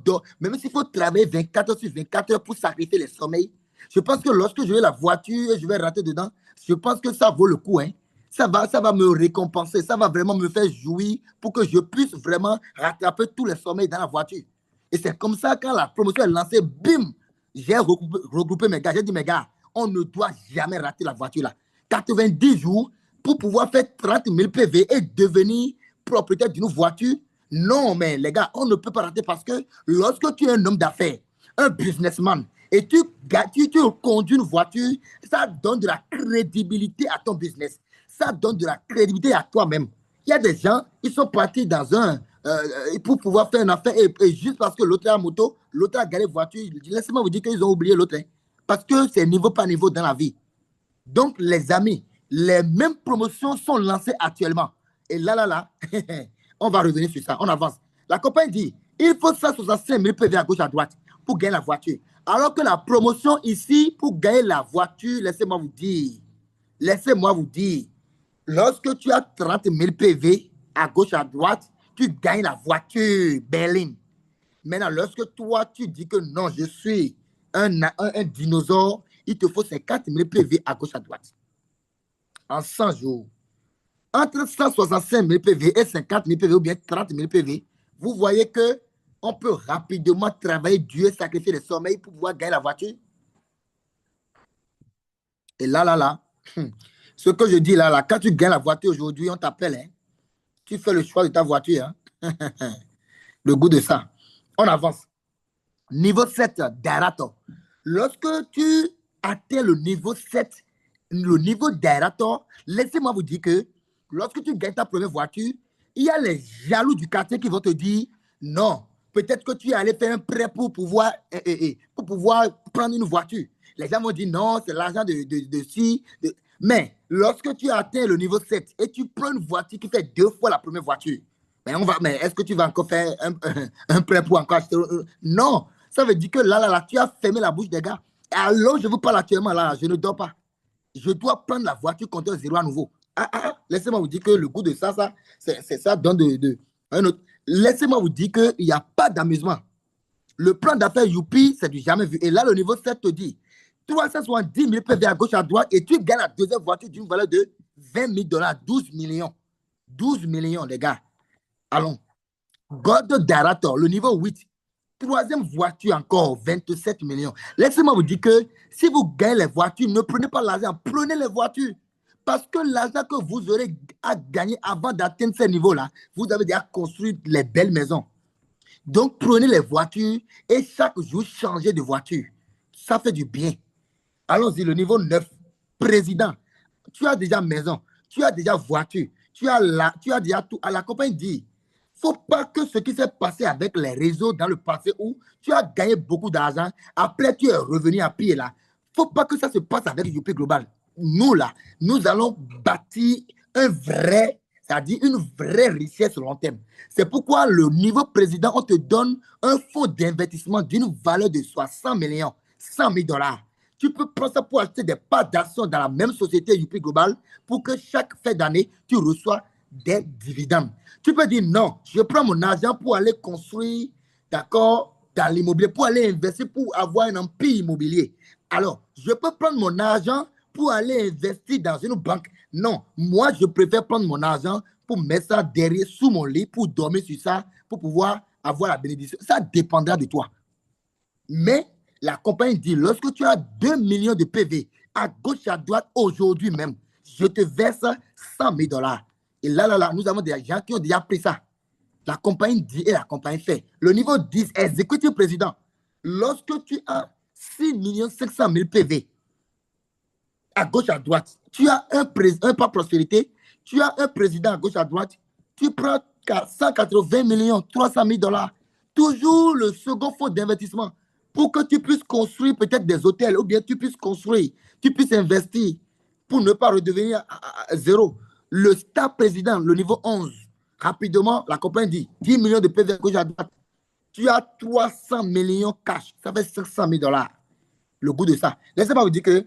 travailler 24 heures sur 24 heures pour sacrifier les sommeils, je pense que lorsque je vais la voiture et je vais rentrer dedans, je pense que ça vaut le coup. Hein. Ça va me récompenser, ça va vraiment me faire jouir pour que je puisse vraiment rattraper tous les sommeils dans la voiture. Et c'est comme ça, quand la promotion est lancée, bim, j'ai regroupé mes gars. J'ai dit, mes gars, on ne doit jamais rater la voiture là. 90 jours pour pouvoir faire 30 000 PV et devenir propriétaire d'une voiture. Non, mais les gars, on ne peut pas rater parce que lorsque tu es un homme d'affaires, un businessman, et tu conduis une voiture, ça donne de la crédibilité à ton business. Ça donne de la crédibilité à toi-même. Il y a des gens, ils sont partis dans pour pouvoir faire une affaire, et juste parce que l'autre a moto, l'autre a garé voiture, laissez-moi vous dire qu'ils ont oublié l'autre. Hein, parce que c'est niveau par niveau dans la vie. Donc, les amis, les mêmes promotions sont lancées actuellement. Et là, on va revenir sur ça. On avance. La compagnie dit, il faut 165 000 PV à gauche, à droite pour gagner la voiture. Alors que la promotion ici, pour gagner la voiture, laissez-moi vous dire, lorsque tu as 30 000 PV à gauche, à droite, tu gagnes la voiture berline. Maintenant, lorsque toi, tu dis que non, je suis un dinosaure, il te faut 50 000 PV à gauche, à droite. En 100 jours. Entre 165 000 PV et 50 000 PV ou bien 30 000 PV, vous voyez que on peut rapidement travailler dur, sacrifier le sommeil pour pouvoir gagner la voiture. Et là, ce que je dis là, quand tu gagnes la voiture aujourd'hui, on t'appelle, hein, tu fais le choix de ta voiture. Hein. Le goût de ça. On avance. Niveau 7, Darato. Lorsque tu atteins le niveau 7, le niveau Darato, laissez-moi vous dire que lorsque tu gagnes ta première voiture, il y a les jaloux du quartier qui vont te dire non, peut-être que tu es allé faire un prêt pour pouvoir prendre une voiture. Les gens vont dire non, c'est l'argent de ci. Mais lorsque tu atteins le niveau 7 et tu prends une voiture qui fait 2 fois la première voiture, mais est-ce que tu vas encore faire un prêt pour encore acheter? Non, ça veut dire que là, tu as fermé la bouche des gars. Alors, je vous parle actuellement là, je ne dors pas. Je dois prendre la voiture compteur zéro à nouveau. Laissez-moi vous dire que le goût de ça, c'est ça donne un autre. Laissez-moi vous dire qu'il n'y a pas d'amusement. Le plan d'affaires Youpi, c'est du jamais vu. Et là, le niveau 7 te dit 370 000 PV à gauche, à droite, et tu gagnes la deuxième voiture d'une valeur de 20 000 $, 12 millions. 12 millions, les gars. Allons. God Darator, le niveau 8. Troisième voiture encore, 27 millions. Laissez-moi vous dire que si vous gagnez les voitures, ne prenez pas l'argent, prenez les voitures. parce que l'argent que vous aurez à gagner avant d'atteindre ce niveau-là, vous avez déjà construit les belles maisons. Donc, prenez les voitures et chaque jour, changez de voiture. Ça fait du bien. Allons-y, le niveau 9. Président, tu as déjà maison, tu as déjà voiture, tu as déjà tout. À la compagnie dit, il ne faut pas que ce qui s'est passé avec les réseaux dans le passé où tu as gagné beaucoup d'argent, après tu es revenu à pied là. Il ne faut pas que ça se passe avec UP Global. Nous là, nous allons bâtir un vrai, c'est-à-dire une vraie richesse long terme. C'est pourquoi le niveau président, on te donne un fonds d'investissement d'une valeur de 60 millions, 100 000 dollars. Tu peux prendre ça pour acheter des parts d'actions dans la même société UP Global pour que chaque fin d'année, tu reçois des dividendes. Tu peux dire non, je prends mon argent pour aller construire, d'accord, dans l'immobilier, pour aller investir, pour avoir un empire immobilier. Alors, je peux prendre mon argent pour aller investir dans une banque. Non, moi, je préfère prendre mon argent pour mettre ça derrière, sous mon lit, pour dormir sur ça, pour pouvoir avoir la bénédiction. Ça dépendra de toi. Mais la compagnie dit, lorsque tu as 2 millions de PV, à gauche, à droite, aujourd'hui même, je te verse 100 000 dollars. Et là, nous avons des gens qui ont déjà pris ça. La compagnie dit et la compagnie fait. Le niveau 10, exécutif président. Lorsque tu as 6 500 000 PV, à gauche, à droite, tu as un pas prospérité, tu as un président à gauche, à droite, tu prends 180 millions, 300 000 dollars. Toujours le second fonds d'investissement pour que tu puisses construire peut-être des hôtels ou bien tu puisses construire, tu puisses investir pour ne pas redevenir à zéro. Le star président, le niveau 11, rapidement, la compagnie dit 10 millions de PV à gauche, à droite. Tu as 300 millions cash, ça fait 500 000 dollars. Le goût de ça. Laissez-moi vous dire que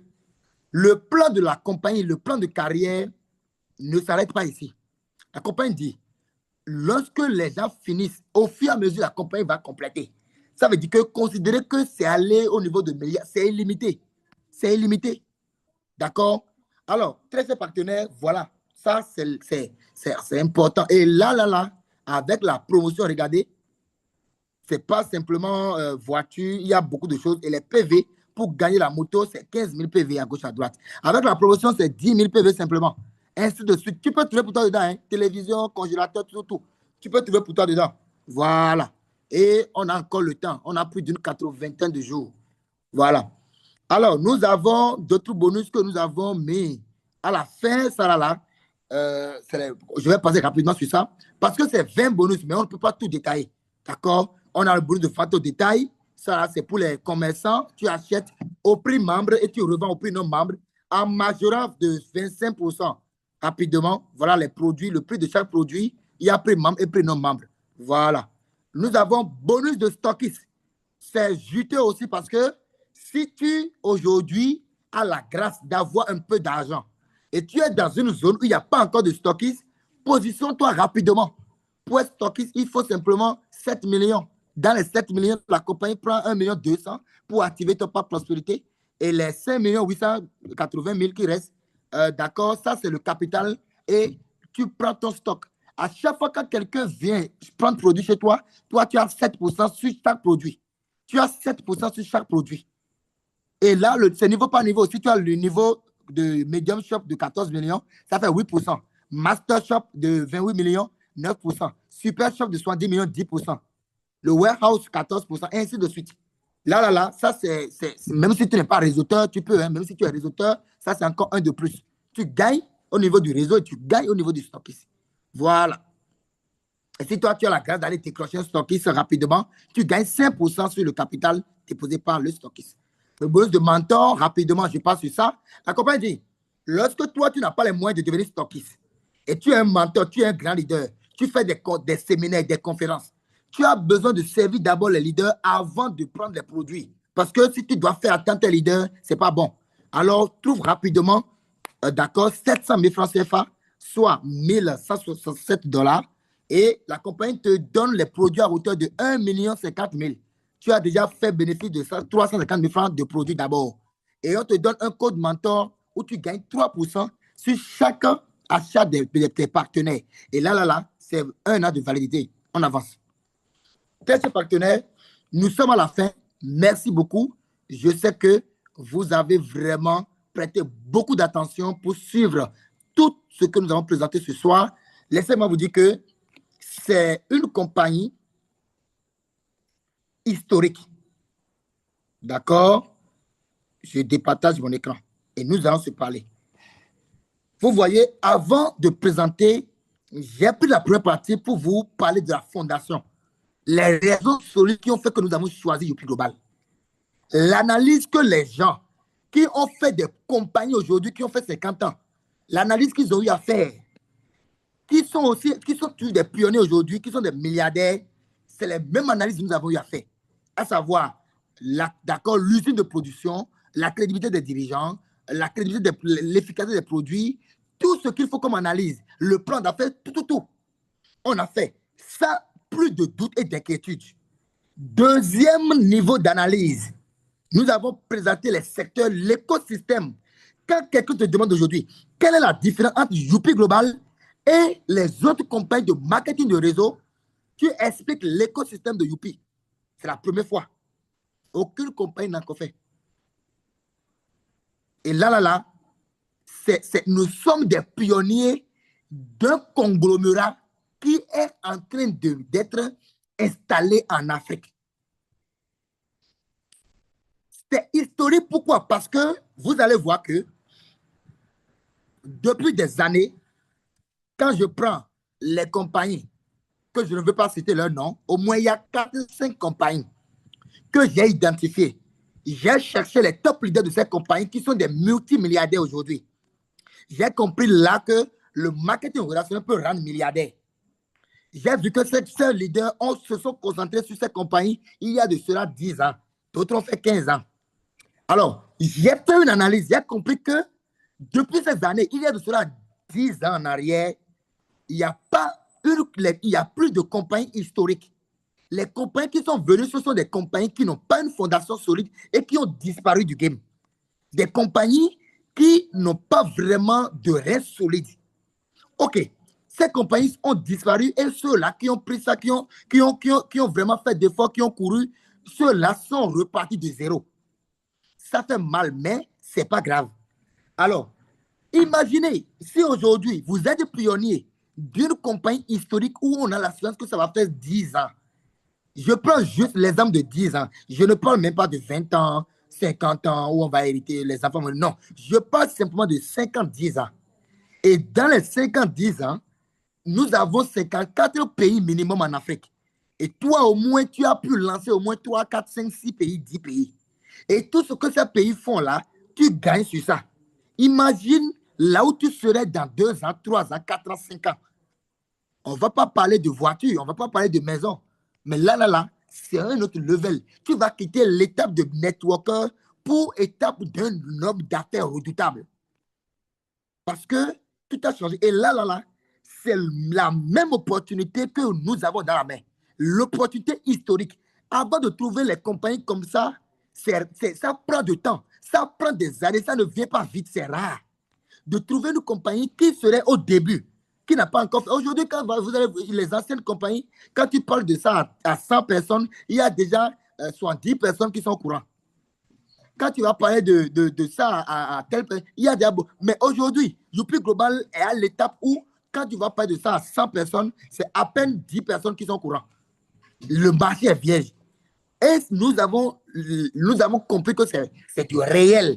le plan de la compagnie, le plan de carrière ne s'arrête pas ici. La compagnie dit, lorsque les gens finissent, au fur et à mesure, la compagnie va compléter. Ça veut dire que considérer que c'est aller au niveau de milliards, c'est illimité. C'est illimité. D'accord? Alors, très chers partenaires, voilà. Ça, c'est important. Et là, avec la promotion, regardez, c'est pas simplement voiture, il y a beaucoup de choses. Et les PV, pour gagner la moto, c'est 15 000 PV à gauche, à droite. Avec la promotion, c'est 10 000 PV simplement. Ainsi de suite. Tu peux trouver pour toi dedans, hein? Télévision, congélateur, tout. Tu peux trouver pour toi dedans. Voilà. Et on a encore le temps. On a plus d'une 80 de jours. Voilà. Alors, nous avons d'autres bonus que nous avons mis à la fin, ça là. Je vais passer rapidement sur ça. Parce que c'est 20 bonus, mais on ne peut pas tout détailler. D'accord? On a le bonus de vente au détail. Ça, là, c'est pour les commerçants. Tu achètes au prix membre et tu revends au prix non membre en majorant de 25%. Rapidement, voilà les produits, le prix de chaque produit. Il y a prix membre et prix non membre. Voilà. Nous avons bonus de stockiste. C'est juteux aussi parce que si tu, aujourd'hui, as la grâce d'avoir un peu d'argent et tu es dans une zone où il n'y a pas encore de stockiste, positionne-toi rapidement. Pour être stockiste, il faut simplement 7 millions. Dans les 7 millions, la compagnie prend 1 million 200 pour activer ton pas prospérité. Et les 5 millions 880 000 qui restent, d'accord, ça c'est le capital et tu prends ton stock. À chaque fois que quelqu'un vient prendre produit chez toi, toi tu as 7% sur chaque produit. Tu as 7% sur chaque produit. Et là, c'est niveau par niveau. Si tu as le niveau de Medium Shop de 14 millions, ça fait 8%. Master Shop de 28 millions, 9%. Super Shop de 70 millions, 10%. Le Warehouse, 14%, et ainsi de suite. Là, ça c'est même si tu n'es pas réseauteur, tu peux, hein, même si tu es réseauteur, ça c'est encore un de plus. Tu gagnes au niveau du réseau et tu gagnes au niveau du stockiste. Voilà. Et si toi, tu as la grâce d'aller décrocher un stockiste rapidement, tu gagnes 5% sur le capital déposé par le stockiste. Le bonus de mentor, rapidement, je passe sur ça. La compagnie dit, lorsque toi, tu n'as pas les moyens de devenir stockiste, et tu es un mentor, tu es un grand leader, tu fais des séminaires, des conférences, tu as besoin de servir d'abord les leaders avant de prendre les produits. Parce que si tu dois faire attendre tes leaders, ce n'est pas bon. Alors, trouve rapidement, d'accord, 700 000 francs CFA, soit 1167 dollars, et la compagnie te donne les produits à hauteur de 1 50 000. Tu as déjà fait bénéfice de ça, 350 000 francs de produits d'abord. Et on te donne un code mentor où tu gagnes 3% sur chaque achat de tes partenaires. Et là, c'est 1 an de validité. On avance. Chers partenaires, nous sommes à la fin. Merci beaucoup. Je sais que vous avez vraiment prêté beaucoup d'attention pour suivre tout ce que nous avons présenté ce soir, laissez-moi vous dire que c'est une compagnie historique. D'accord? Je départage mon écran et nous allons se parler. Vous voyez, avant de présenter, j'ai pris la première partie pour vous parler de la fondation. Les raisons solides qui ont fait que nous avons choisi Youpi Global. L'analyse que les gens qui ont fait des compagnies aujourd'hui, qui ont fait 50 ans, l'analyse qu'ils ont eu à faire, qui sont tous des pionniers aujourd'hui, qui sont des milliardaires, c'est les mêmes analyses que nous avons eu à faire. À savoir, d'accord, l'usine de production, la crédibilité des dirigeants, la crédibilité de l'efficacité des produits, tout ce qu'il faut comme analyse, le plan d'affaires, tout. On a fait ça, plus de doute et d'inquiétude. Deuxième niveau d'analyse, nous avons présenté les secteurs, l'écosystème. Quand quelqu'un te demande aujourd'hui quelle est la différence entre Youpi Global et les autres compagnies de marketing de réseau, tu expliques l'écosystème de Youpi. C'est la première fois. Aucune compagnie n'a encore fait. Et là, nous sommes des pionniers d'un conglomérat qui est en train d'être installé en Afrique. C'est historique, pourquoi? Parce que vous allez voir que depuis des années, quand je prends les compagnies, que je ne veux pas citer leur nom, au moins il y a 4-5 compagnies que j'ai identifiées. J'ai cherché les top leaders de ces compagnies qui sont des multimilliardaires aujourd'hui. J'ai compris là que le marketing relationnel peut rendre milliardaire. J'ai vu que ces leaders se sont concentrés sur ces compagnies il y a de cela 10 ans. D'autres ont fait 15 ans. Alors, j'ai fait une analyse. J'ai compris que depuis ces années, il y a de cela 10 ans en arrière, il n'y a plus de compagnies historiques. Les compagnies qui sont venues, ce sont des compagnies qui n'ont pas une fondation solide et qui ont disparu du game. Des compagnies qui n'ont pas vraiment de reste solide. OK, ces compagnies ont disparu et ceux-là qui ont pris ça, qui ont vraiment fait d'efforts, qui ont couru, ceux-là sont repartis de zéro. Ça fait mal, mais ce n'est pas grave. Alors, imaginez si aujourd'hui, vous êtes pionnier d'une compagnie historique où on a l'assurance que ça va faire 10 ans. Je prends juste l'exemple de 10 ans. Je ne parle même pas de 20 ans, 50 ans où on va hériter les enfants. Non, je parle simplement de 50-10 ans. Et dans les 50-10 ans, nous avons 54 pays minimum en Afrique. Et toi, au moins, tu as pu lancer au moins 3, 4, 5, 6 pays, 10 pays. Et tout ce que ces pays font là, tu gagnes sur ça. Imagine là où tu serais dans 2 ans, 3 ans, 4 ans, 5 ans. On ne va pas parler de voiture, on ne va pas parler de maison. Mais là, c'est un autre level. Tu vas quitter l'étape de networker pour l'étape d'un homme d'affaires redoutable. Parce que tout a changé. Et là, c'est la même opportunité que nous avons dans la main. L'opportunité historique. Avant de trouver les compagnies comme ça, ça prend du temps. Ça prend des années. Ça ne vient pas vite. C'est rare. De trouver une compagnie qui serait au début, qui n'a pas encore fait. Aujourd'hui, quand vous avez les anciennes compagnies, quand tu parles de ça à 100 personnes, il y a déjà 70 personnes qui sont au courant. Quand tu vas parler de ça à telle personne, il y a déjà... Mais aujourd'hui, Youpi Global est à l'étape où, quand tu vas parler de ça à 100 personnes, c'est à peine 10 personnes qui sont au courant. Le marché est vierge. Et nous avons compris que c'est du réel.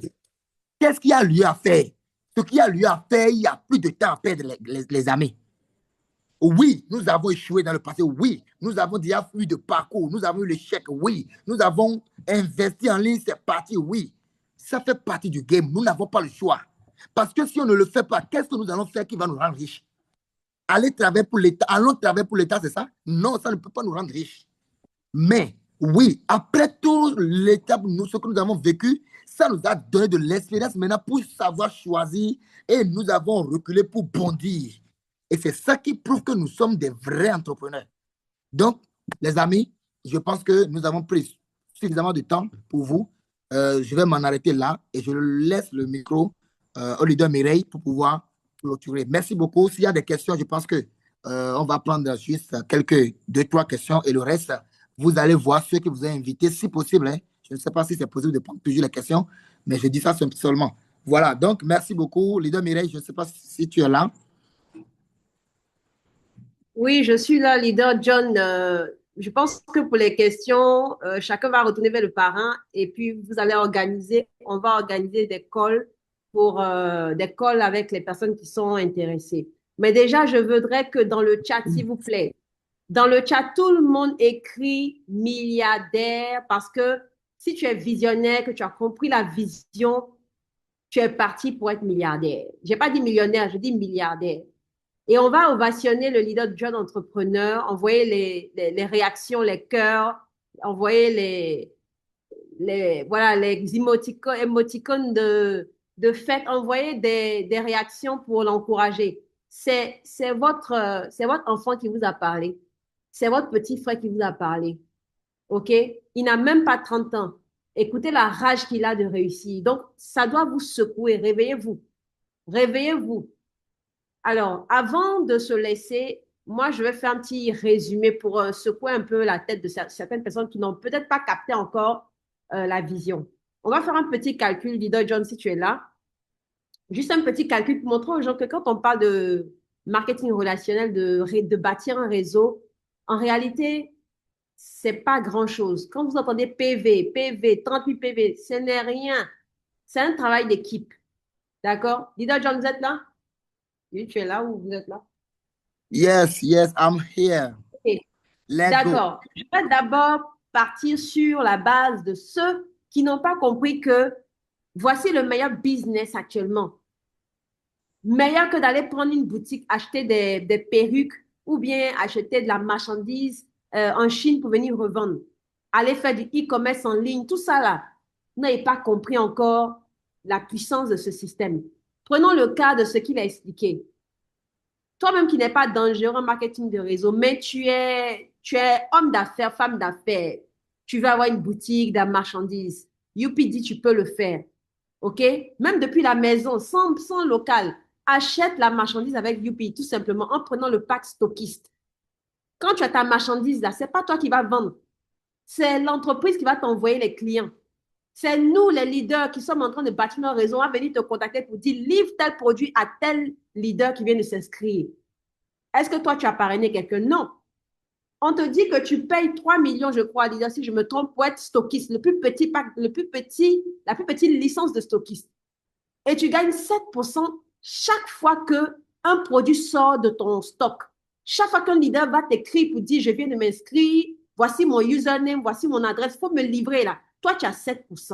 Qu'est-ce qu'il y a lieu à faire? Ce qu'il y a lieu à faire, il n'y a plus de temps à perdre, les amis. Oui, nous avons échoué dans le passé. Oui, nous avons déjà eu de parcours. Nous avons eu l'échec. Oui, nous avons investi en ligne. C'est parti. Oui, ça fait partie du game. Nous n'avons pas le choix. Parce que si on ne le fait pas, qu'est-ce que nous allons faire qui va nous rendre riches? Aller travailler pour l'État. Allons travailler pour l'État, c'est ça? Non, ça ne peut pas nous rendre riches. Mais oui, après toute l'étape, ce que nous avons vécu, ça nous a donné de l'expérience maintenant pour savoir choisir et nous avons reculé pour bondir. Et c'est ça qui prouve que nous sommes des vrais entrepreneurs. Donc, les amis, je pense que nous avons pris suffisamment de temps pour vous. Je vais m'en arrêter là et je laisse le micro au leader Mireille pour pouvoir clôturer. Merci beaucoup. S'il y a des questions, je pense que on va prendre juste quelques 2-3 questions et le reste, vous allez voir ceux qui vous ont invité, si possible. Hein, je ne sais pas si c'est possible de prendre toujours les questions, mais je dis ça seulement. Voilà, donc merci beaucoup. Leader Mireille, je ne sais pas si tu es là. Oui, je suis là, leader John. Je pense que pour les questions, chacun va retourner vers le parrain et puis on va organiser des calls des calls avec les personnes qui sont intéressées. Mais déjà, je voudrais que dans le chat, s'il vous plaît, dans le chat, tout le monde écrit milliardaire parce que si tu es visionnaire, que tu as compris la vision, tu es parti pour être milliardaire. J'ai pas dit millionnaire, je dis milliardaire. Et on va ovationner le leader John Entrepreneur, envoyer les réactions, les cœurs, envoyer voilà, les émoticônes de fête, envoyer des réactions pour l'encourager. C'est votre enfant qui vous a parlé. C'est votre petit frère qui vous a parlé. OK? Il n'a même pas 30 ans. Écoutez la rage qu'il a de réussir. Donc, ça doit vous secouer. Réveillez-vous. Réveillez-vous. Alors, avant de se laisser, moi, je vais faire un petit résumé pour secouer un peu la tête de certaines personnes qui n'ont peut-être pas capté encore la vision. On va faire un petit calcul, leader John, si tu es là. Juste un petit calcul pour montrer aux gens que quand on parle de marketing relationnel, de bâtir un réseau, en réalité, c'est pas grand-chose. Quand vous entendez PV, 38 PV, ce n'est rien. C'est un travail d'équipe. D'accord? Leader John, vous êtes là? Oui, tu es là ou vous êtes là? Yes, yes, I'm here. Ok. Let's go. D'accord. Je vais d'abord partir sur la base de ceux qui n'ont pas compris que voici le meilleur business actuellement. Meilleur que d'aller prendre une boutique, acheter des perruques ou bien acheter de la marchandise en Chine pour venir revendre. Aller faire du e-commerce en ligne, tout ça là. Vous n'avez pas compris encore la puissance de ce système. Prenons le cas de ce qu'il a expliqué. Toi-même qui n'es pas dangereux en marketing de réseau, mais tu es homme d'affaires, femme d'affaires, tu veux avoir une boutique de marchandises. Youpi dit tu peux le faire. OK? Même depuis la maison, sans local, achète la marchandise avec Youpi, tout simplement en prenant le pack stockiste. Quand tu as ta marchandise là, c'est pas toi qui vas vendre. C'est l'entreprise qui va t'envoyer les clients. C'est nous, les leaders, qui sommes en train de bâtir nos réseaux, on va venir te contacter pour dire livre tel produit à tel leader qui vient de s'inscrire. Est-ce que toi, tu as parrainé quelqu'un? Non. On te dit que tu payes 3 millions, je crois, Lisa, si je me trompe, pour être stockiste, la plus petite licence de stockiste. Et tu gagnes 7% chaque fois qu'un produit sort de ton stock. Chaque fois qu'un leader va t'écrire pour dire, je viens de m'inscrire, voici mon username, voici mon adresse, il faut me livrer là. Toi, tu as 7%.